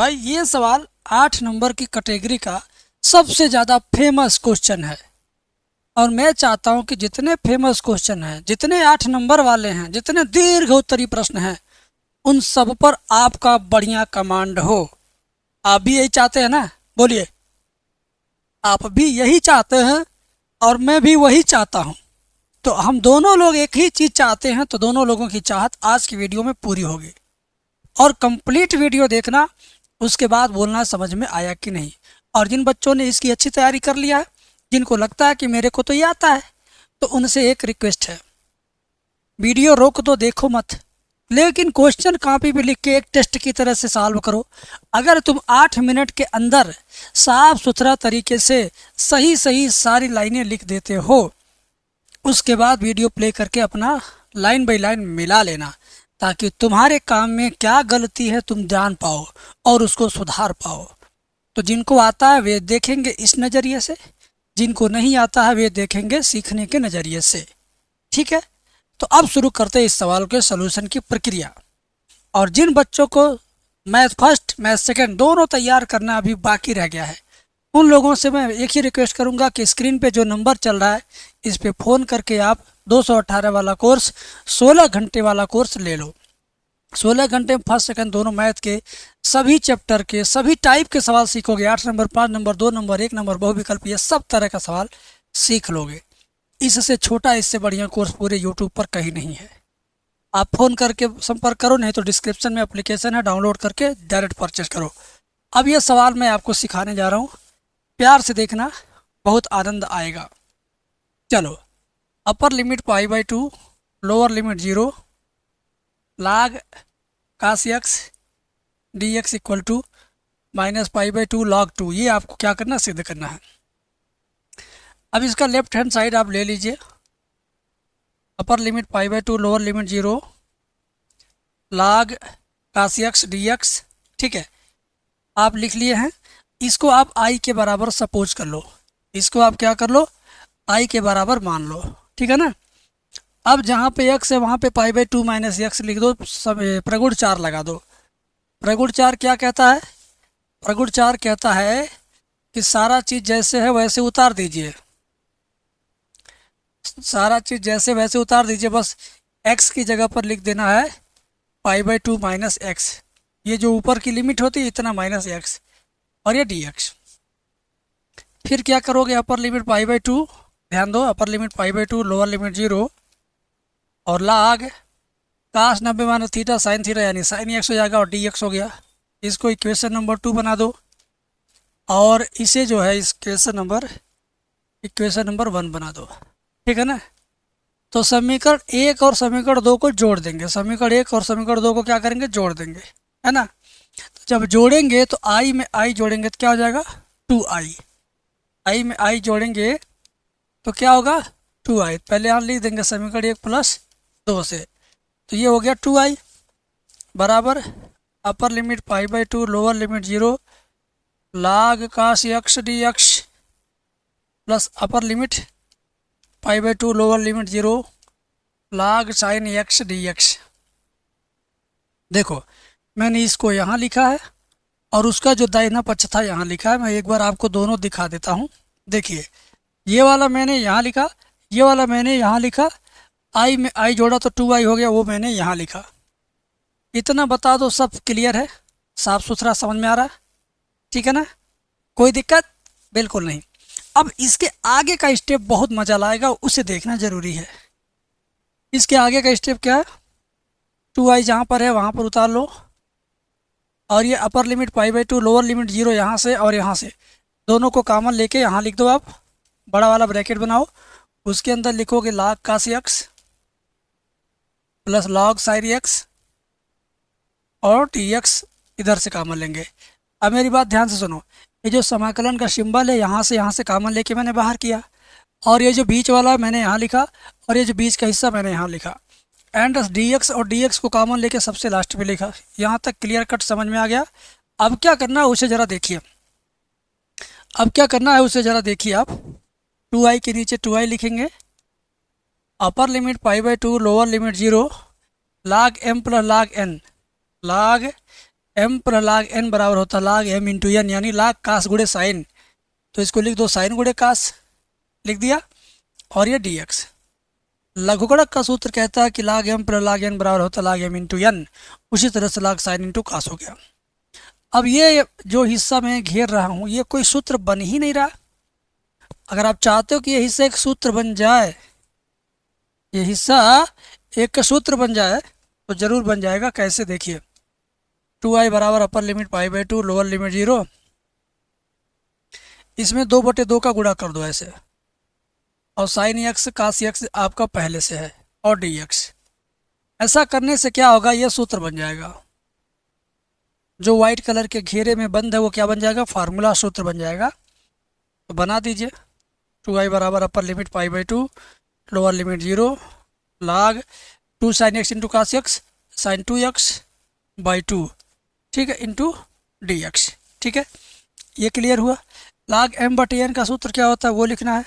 भाई ये सवाल 8 नंबर की कैटेगरी का सबसे ज़्यादा फेमस क्वेश्चन है। और मैं चाहता हूं कि जितने फेमस क्वेश्चन हैं, जितने 8 नंबर वाले हैं, जितने दीर्घ उत्तरीय प्रश्न हैं, उन सब पर आपका बढ़िया कमांड हो। आप भी यही चाहते हैं ना? बोलिए, आप भी यही चाहते हैं और मैं भी वही चाहता हूं। तो हम दोनों लोग एक ही चीज़ चाहते हैं, तो दोनों लोगों की चाहत आज की वीडियो में पूरी होगी। और कंप्लीट वीडियो देखना, उसके बाद बोलना समझ में आया कि नहीं। और जिन बच्चों ने इसकी अच्छी तैयारी कर लिया है, जिनको लगता है कि मेरे को तो ये आता है, तो उनसे एक रिक्वेस्ट है, वीडियो रोक दो, देखो मत, लेकिन क्वेश्चन कॉपी पे लिख के एक टेस्ट की तरह से सॉल्व करो। अगर तुम 8 मिनट के अंदर साफ सुथरा तरीके से सही सही सारी लाइनें लिख देते हो, उसके बाद वीडियो प्ले करके अपना लाइन बाय लाइन मिला लेना, ताकि तुम्हारे काम में क्या गलती है तुम जान पाओ और उसको सुधार पाओ। तो जिनको आता है वे देखेंगे इस नज़रिए से, जिनको नहीं आता है वे देखेंगे सीखने के नज़रिए से। ठीक है, तो अब शुरू करते हैं इस सवाल के सलूशन की प्रक्रिया। और जिन बच्चों को मैथ फर्स्ट मैथ सेकंड दोनों तैयार करना अभी बाकी रह गया है, उन लोगों से मैं एक ही रिक्वेस्ट करूंगा कि स्क्रीन पे जो नंबर चल रहा है, इस पे फ़ोन करके आप 218 वाला कोर्स, 16 घंटे वाला कोर्स ले लो। 16 घंटे में फर्स्ट सेकंड दोनों मैथ के सभी चैप्टर के सभी टाइप के सवाल सीखोगे। 8 नंबर, 5 नंबर, 2 नंबर, 1 नंबर, बहुविकल्प, ये सब तरह का सवाल सीख लोगे। इससे छोटा, इससे बढ़िया कोर्स पूरे यूट्यूब पर कहीं नहीं है। आप फ़ोन करके संपर्क करो, नहीं तो डिस्क्रिप्शन में एप्लीकेशन है, डाउनलोड करके डायरेक्ट परचेज करो। अब ये सवाल मैं आपको सिखाने जा रहा हूँ, प्यार से देखना, बहुत आनंद आएगा। चलो, अपर लिमिट पाई/2, lower limit 0, log cos x dx equal to -पाई/2 log 2। ये आपको क्या करना, सिद्ध करना है। अब इसका लेफ्ट हैंड साइड आप ले लीजिए, अपर लिमिट पाई/2, lower limit 0, log cos x dx। ठीक है, आप लिख लिए हैं। इसको आप i के बराबर सपोज कर लो, इसको आप क्या कर लो, i के बराबर मान लो। ठीक है ना? अब जहाँ पे x है वहाँ पे पाई/2 माइनस x लिख दो, सब प्रगुण 4 लगा दो। प्रगुण 4 क्या कहता है? प्रगुण 4 कहता है कि सारा चीज़ जैसे है वैसे उतार दीजिए, सारा चीज़ जैसे वैसे उतार दीजिए, बस x की जगह पर लिख देना है पाई/2 माइनस x। ये जो ऊपर की लिमिट होती है इतना माइनस x, और ये dx। फिर क्या करोगे, अपर लिमिट पाई/2, ध्यान दो, अपर लिमिट पाई/2, लोअर लिमिट 0, और log cos 90 minus theta sine theta यानी साइन x हो जाएगा, और dx हो गया। इसको इक्वेशन नंबर 2 बना दो, और इसे जो है इक्वेशन नंबर 1 बना दो। ठीक है ना? तो समीकरण 1 और समीकरण 2 को जोड़ देंगे, समीकरण 1 और समीकरण 2 को क्या करेंगे, जोड़ देंगे, है ना? तो जब जोड़ेंगे तो i में i जोड़ेंगे तो क्या हो जाएगा, 2i। i में i जोड़ेंगे तो क्या होगा, 2i। पहले यहाँ लिख देंगे समीकरण 1 प्लस 2 से, तो ये हो गया 2i बराबर अपर लिमिट पाई/2, lower limit 0, log cos x dx plus upper limit पाई/2, lower limit 0, log sin x dx। देखो, मैंने इसको यहाँ लिखा है और उसका जो दाहिना पक्ष था यहाँ लिखा है। मैं एक बार आपको दोनों दिखा देता हूँ। देखिए, ये वाला मैंने यहाँ लिखा, ये वाला मैंने यहाँ लिखा, i में i जोड़ा तो 2i हो गया, वो मैंने यहाँ लिखा। इतना बता दो, सब क्लियर है, साफ सुथरा समझ में आ रहा है? ठीक है ना? कोई दिक्कत बिल्कुल नहीं। अब इसके आगे का स्टेप बहुत मजा लाएगा, उसे देखना जरूरी है। इसके आगे का स्टेप क्या है, 2i जहाँ पर है वहाँ पर उतार लो, और ये अपर लिमिट पाई/2, लोअर लिमिट 0 यहाँ से और यहाँ से दोनों को कॉमन लेके यहाँ लिख दो। आप बड़ा वाला ब्रैकेट बनाओ, उसके अंदर लिखोगे log cos x plus log sin x, और dx इधर से कॉमन लेंगे। अब मेरी बात ध्यान से सुनो, ये जो समाकलन का सिंबल है यहाँ से कॉमन लेके मैंने बाहर किया, और ये जो बीच वाला मैंने यहाँ लिखा, और ये जो बीच का हिस्सा मैंने यहाँ लिखा, एंड dx और dx को कॉमन लेके सबसे लास्ट में लिखा। यहाँ तक क्लियर कट समझ में आ गया? अब क्या करना है उसे ज़रा देखिए, अब क्या करना है उसे ज़रा देखिए। आप 2i के नीचे 2i लिखेंगे, अपर लिमिट पाई/2, lower limit 0, log m plus log n, log m पर लाग एन बराबर होता है लाग एम इंटू एन, यानी लाग कास गुड़े साइन। तो इसको लिख दो साइन गुड़े कास, लिख दिया। और ये डी एक्स। लघुगणक का सूत्र कहता है कि लाग एम पर लाग एन बराबर होता है लाग एम इंटू एन। उसी तरह से लाग साइन इंटू कास हो गया। अब ये जो हिस्सा मैं घेर रहा हूँ ये कोई सूत्र बन ही नहीं रहा। अगर आप चाहते हो कि ये हिस्सा एक सूत्र बन जाए, ये हिस्सा एक का सूत्र बन जाए, तो जरूर बन जाएगा। कैसे, देखिए। 2i बराबर upper limit pi by 2 lower limit 0, इसमें 2/2 का गुणा कर दो ऐसे, और साइन एक्स कास एक्स आपका पहले से है, और डी एक्स। ऐसा करने से क्या होगा, ये सूत्र बन जाएगा। जो व्हाइट कलर के घेरे में बंद है वो क्या बन जाएगा, फार्मूला सूत्र बन जाएगा। तो बना दीजिए। 2i बराबर upper limit pi by 2 lower limit 0 log 2 sine x into cos x sine 2x by 2, ठीक है, इंटू डी एक्स। ठीक है, ये क्लियर हुआ। लाग एम बटे एन का सूत्र क्या होता है वो लिखना है।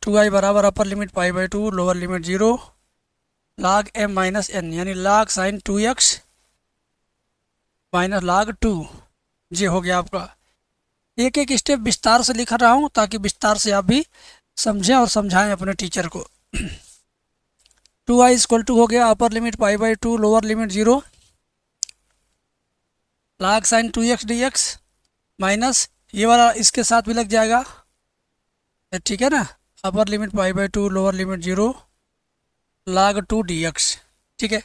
2i बराबर upper limit pi by 2 lower limit 0 लाग एम माइनस एन, यानी लाग साइन 2x माइनस लाग 2, ये हो गया आपका। एक एक स्टेप विस्तार से लिख रहा हूँ ताकि विस्तार से आप भी समझें और समझाएं अपने टीचर को। 2i इक्वल टू हो गया अपर limit pi by 2 lower limit 0 लाग साइन 2x dx माइनस ये वाला इसके साथ भी लग जाएगा, ठीक है ना। अपर limit pi by 2 lower limit 0 log 2 dx, ठीक है।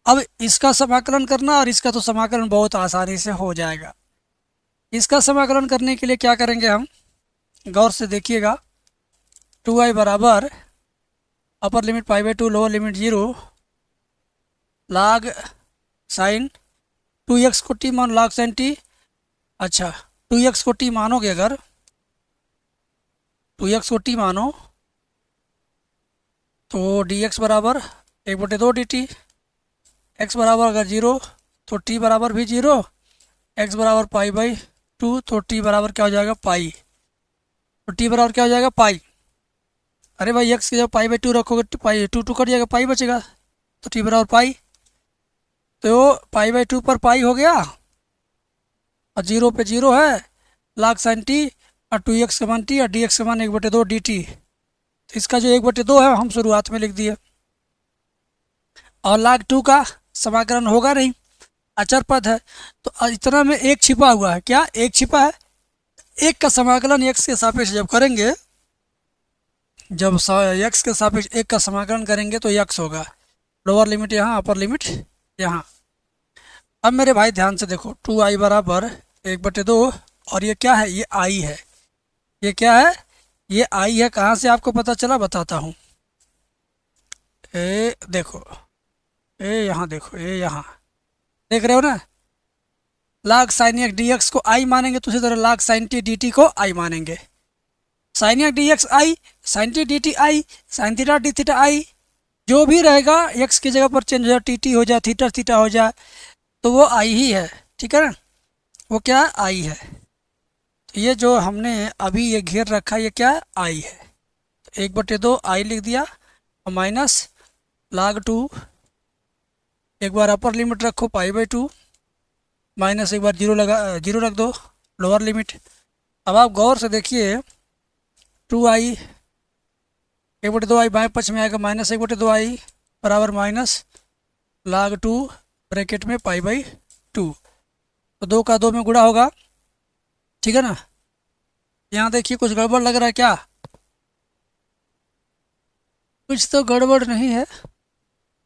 अब इसका समाकलन करना, और इसका तो समाकलन बहुत आसानी से हो जाएगा। इसका समाकलन करने के लिए क्या करेंगे हम, गौर से देखिएगा। 2i बराबर upper limit pi by 2 lower limit 0 लाग साइन 2x को t मान लाग साइन t। अच्छा, 2x को t मानोगे, अगर 2x को t मानो तो dx बराबर 1/2 dt। x बराबर अगर 0 तो t बराबर भी 0, x बराबर पाई बाई 2 तो t बराबर क्या हो जाएगा, पाई। तो t बराबर क्या हो जाएगा, पाई। अरे भाई x की जब पाई बाई 2 रखोगे तो पाई 2 कट जाएगा, पाई बचेगा, तो t बराबर पाई। तो पाई बाई 2 पर पाई हो गया, और 0 पे 0 है, लाग साइन t, और 2x का मान t, और dx का मान 1/2 dt। तो इसका जो 1/2 है हम शुरुआत में लिख दिए। और लाग 2 का समाकलन होगा नहीं, अचर पद है, तो इतना में एक छिपा हुआ है। क्या एक छिपा है, एक का समाकलन x के सापेक्ष जब करेंगे, जब x के सापेक्ष एक का समाकलन करेंगे तो x होगा। लोअर लिमिट यहाँ, अपर लिमिट यहाँ। अब मेरे भाई ध्यान से देखो, 2i बराबर 1/2, और ये क्या है, ये i है। ये क्या है, ये i है। कहाँ से आपको पता चला, बताता हूँ। ए देखो, ए यहाँ देखो, ए यहाँ देख रहे हो ना। लाग साइन एक्स डी एक्स को आई मानेंगे तो उसी तरह लाग साइन टी डी टी को आई मानेंगे। Sine x d x i, sine t d t i, sine theta d theta i, जो भी रहेगा एक्स की जगह पर चेंज हो जाए, टी टी हो जाए, थीटा थीटा हो जाए, तो वो आई ही है, ठीक है ना। वो क्या है, आई है। तो ये जो हमने अभी ये घेर रखा है ये क्या है, आई है। तो 1/2 आई लिख दिया, और माइनस लाग 2, एक बार अपर लिमिट रखो पाई बाई 2, माइनस एक बार 0 लगा, 0 रख दो लोअर लिमिट। अब आप गौर से देखिए, 2i 1/2 आई बाएं पक्ष में आएगा, माइनस 1/2 आई बराबर माइनस लाग 2 ब्रैकेट में पाई बाई 2। तो 2 का 2 में गुणा होगा, ठीक है ना। यहाँ देखिए कुछ गड़बड़ लग रहा है क्या, कुछ तो गड़बड़ नहीं है,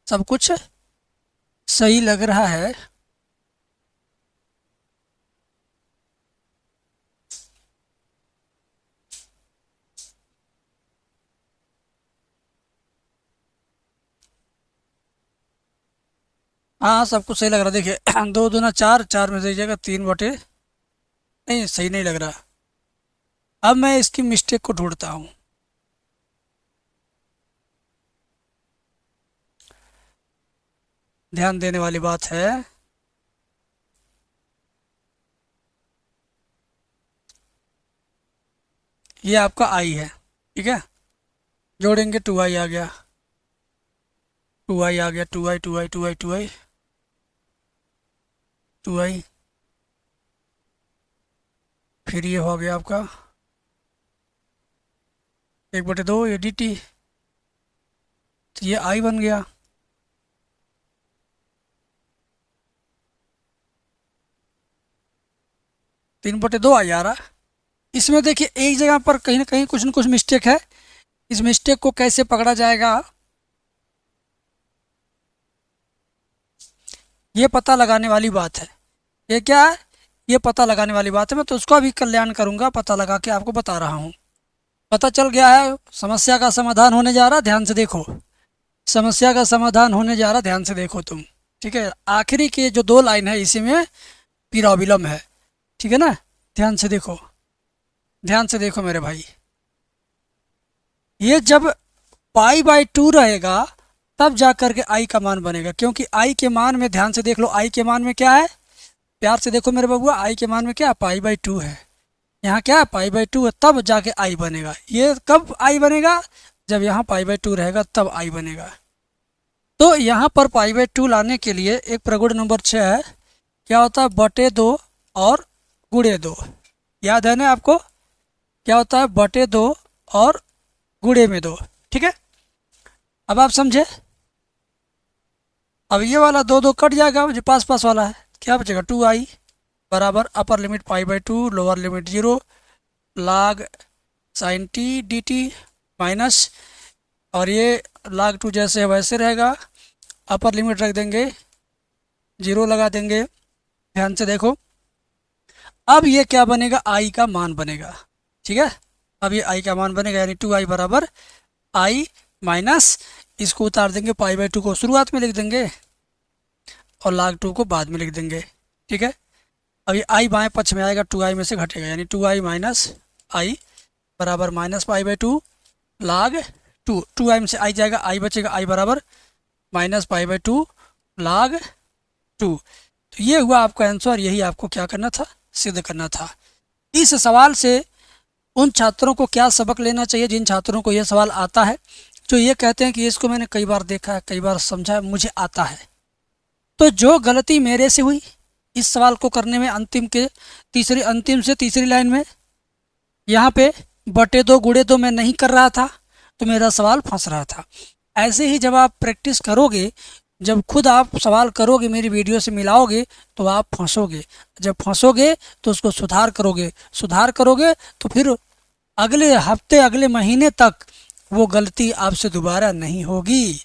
सब कुछ सही लग रहा है। हाँ, सब कुछ सही लग रहा है। देखिए 2 दूना 4, 4 में से जाएगा 3/, नहीं सही नहीं लग रहा। अब मैं इसकी मिस्टेक को ढूंढता हूँ। ध्यान देने वाली बात है, ये आपका आई है, ठीक है। जोड़ेंगे 2i आ गया, 2i आ गया, 2i 2i 2i 2i 2i, फिर ये हो गया आपका 1/2 ये dt, तो ये i बन गया। तीन बटे दो आ जा रहा। इसमें देखिए एक जगह पर कहीं ना कहीं कुछ न कुछ मिस्टेक है। इस मिस्टेक को कैसे पकड़ा जाएगा, ये पता लगाने वाली बात है। ये क्या है, ये पता लगाने वाली बात है। मैं तो उसका भी कल्याण करूंगा, पता लगा के आपको बता रहा हूँ। पता चल गया है, समस्या का समाधान होने जा रहा, ध्यान से देखो। समस्या का समाधान होने जा रहा, ध्यान से देखो तुम। ठीक है, आखिरी के जो 2 लाइन है इसी में पीराविलम है। ठीक है ना, ध्यान से देखो, ध्यान से देखो मेरे भाई। ये जब π/2 रहेगा तब जा करके आई का मान बनेगा, क्योंकि आई के मान में, ध्यान से देख लो, आई के मान में क्या है, प्यार से देखो मेरे बबुआ, आई के मान में क्या है, π/2 है। यहाँ क्या है, π/2 है, तब जाके आई बनेगा। ये कब आई बनेगा, जब यहाँ π/2 रहेगा तब आई बनेगा। तो यहाँ पर π/2 लाने के लिए एक प्रगुण नंबर 6 है, क्या होता है, बटे 2 और गुणे 2। याद है ना आपको, क्या होता है, बटे 2 और गुणे में 2। ठीक है, अब आप समझे। अब ये वाला 2 कट जाएगा, जो पास पास वाला है, क्या बचेगा, 2i बराबर upper limit π/2 lower limit 0 log sin t dt minus, और ये log 2 जैसे है वैसे रहेगा, अपर लिमिट रख देंगे 0 लगा देंगे। ध्यान से देखो, अब ये क्या बनेगा, i का मान बनेगा। ठीक है, अब ये i का मान बनेगा, यानी 2i बराबर i माइनस, इसको उतार देंगे, π/2 को शुरुआत में लिख देंगे और log 2 को बाद में लिख देंगे। ठीक है, अब ये i बाएं पक्ष में आएगा, 2i में से घटेगा, यानी 2i माइनस i बराबर माइनस π/2 log 2, 2i में से i जाएगा, i बचेगा, i बराबर माइनस π/2 log 2। तो ये हुआ आपका आंसर, यही आपको क्या करना था, सिद्ध करना था। इस सवाल से उन छात्रों को क्या सबक लेना चाहिए जिन छात्रों को यह सवाल आता है, जो ये कहते हैं कि इसको मैंने कई बार देखा है, कई बार समझा है, मुझे आता है। तो जो गलती मेरे से हुई इस सवाल को करने में, अंतिम से तीसरी लाइन में, यहाँ पे बटे 2 गुणे 2 मैं नहीं कर रहा था, तो मेरा सवाल फंस रहा था। ऐसे ही जब आप प्रैक्टिस करोगे, जब खुद आप सवाल करोगे, मेरी वीडियो से मिलाओगे, तो आप फंसोगे। जब फंसोगे तो उसको सुधार करोगे तो फिर अगले हफ्ते, अगले महीने तक वो गलती आपसे दोबारा नहीं होगी।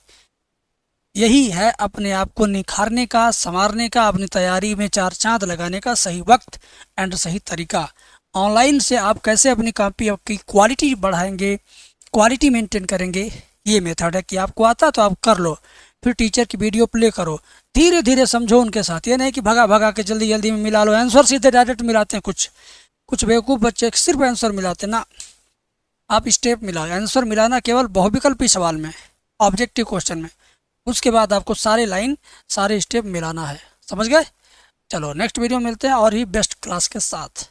यही है अपने आप को निखारने का, संवारने का, अपनी तैयारी में 4 चांद लगाने का सही वक्त एंड सही तरीका। ऑनलाइन से आप कैसे अपनी कॉपी की क्वालिटी बढ़ाएंगे, क्वालिटी मेंटेन करेंगे, ये मेथड है। कि आपको आता तो आप कर लो, फिर टीचर की वीडियो प्ले करो, धीरे धीरे समझो उनके साथ। ये नहीं कि भगा के जल्दी जल्दी में मिला लो, आंसर सीधे डायरेक्ट मिलाते हैं। कुछ बेवकूफ़ बच्चे सिर्फ आंसर मिलाते ना, आप स्टेप मिलाओ। आंसर मिलाना केवल बहुविकल्पी सवाल में, ऑब्जेक्टिव क्वेश्चन में, उसके बाद आपको सारे लाइन, सारे स्टेप मिलाना है। समझ गए? चलो नेक्स्ट वीडियो मिलते हैं और ही बेस्ट क्लास के साथ।